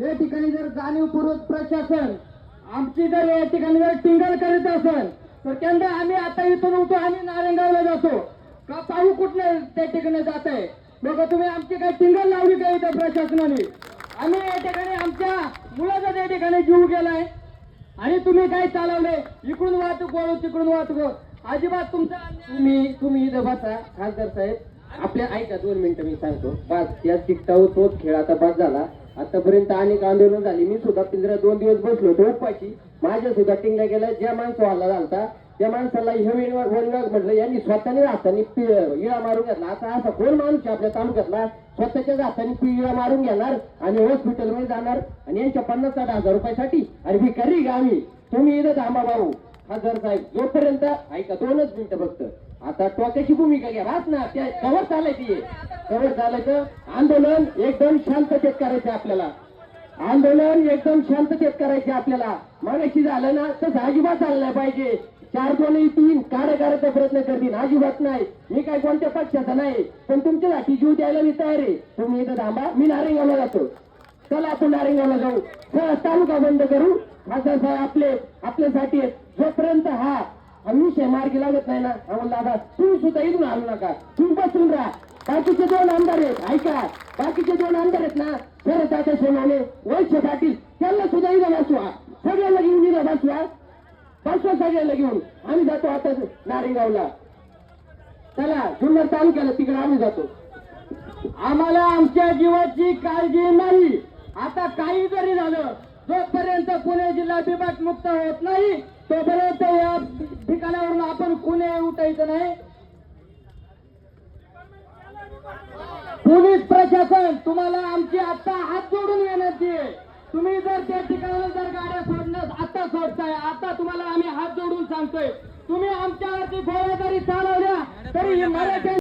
या ठिकाणी जर जाणीवपूर्वक प्रशासन आमची जर या ठिकाणी जर टिंगल करीत असेल तर केंद्र आम्ही आता इथून उठू आम्ही नारायणगावला जातो का पाहू कुठलं त्या ठिकाणी जात आहे लोक तुम्ही आमची काही टिंगल लावली का इथं प्रशासनाने आम्ही या ठिकाणी आमच्या मुलाचा त्या ठिकाणी जीव गेलाय आणि तुम्ही काय चालवले इकडून वाहतूक वळू तिकडून वाहतूक अजिबात तुमचा तुम्ही इथं बसा खासदार साहेब आपल्या ऐका 2 मिनिटं मी सांगतो बस या टिकटाऊ तोच खेळ आता बस झाला आतापर्यंत अनेक आंदोलन झाली मी सुद्धा पिंजरा 2 दिवस बसलो होतो उपाशी माझ्या सुद्धा टिंगल्या गेल्या ज्या माणसं हल्ला झालता त्या माणसाला हे वनविभाग म्हटलं यांनी स्वतःने हाताने इळा मारून घेतला आता असा कोण माणूस आपल्या तालुक्यातला स्वतःच्याच हाताने इळा मारून घेणार आणि हॉस्पिटलमध्ये जाणार आणि यांच्या 50-60 रुपयासाठी आणि भिकारी का आम्ही तुम्ही इथं थांबा भाऊ खासदार साहेब जोपर्यंत ऐका 2च मिनिटं फक्त आता टोकाची भूमिका घ्या राहत ना त्या कवर चालायची कवर चालायचं आंदोलन एकदम शांततेत करायचं आपल्याला आंदोलन एकदम शांततेत करायचे आपल्याला मागाशी झालं ना तसं अजिबात चाललं पाहिजे 4-2-3 करायचा प्रयत्न करतील अजिबात नाही मी काय कोणत्या पक्षाचा नाही पण तुमच्यासाठी जीव द्यायला मी तयार आहे तुम्ही इथं थांबा मी नारायणगावला जातो चला आपण नारायणगावला जाऊ चला तालुका बंद करू खासदार साहेब आपल्यासाठी जोपर्यंत हा विषय मार्गी लागत नाही ना आम्हाला दादा तुम्ही सुद्धा इथून आणू नका तुम्ही बसून राहा बाकीचे 2 आमदार आहेत ऐका बाकीचे 2 आमदार आहेत ना शरद सोनवणे वैश्य पाटील त्यांना सुद्धा इथं बसवा सगळ्याला घेऊन इथं बसवा सगळ्याला घेऊन आम्ही जातो आता नारायणगावला चला जुन्नर तालुक्याला तिकडे आम्ही जातो आम्हाला आमच्या जीवाची काळजी नाही आता काही जरी झालं जोपर्यंत पुणे जिल्हा बिबट मुक्त होत नाही तोपर्यंत या ठिकाणावरून आपण पुणे उठायचं नाही पोलीस प्रशासन तुम्हाला आमची आता हात जोडून विनंती आहे तुम्ही जर त्या ठिकाणावर जर गाड्या सोडण्यास आता सोडताय आता तुम्हाला आम्ही हात जोडून सांगतोय तुम्ही आमच्यावरती गोळ्या जरी चालवल्या तरी मराठ्या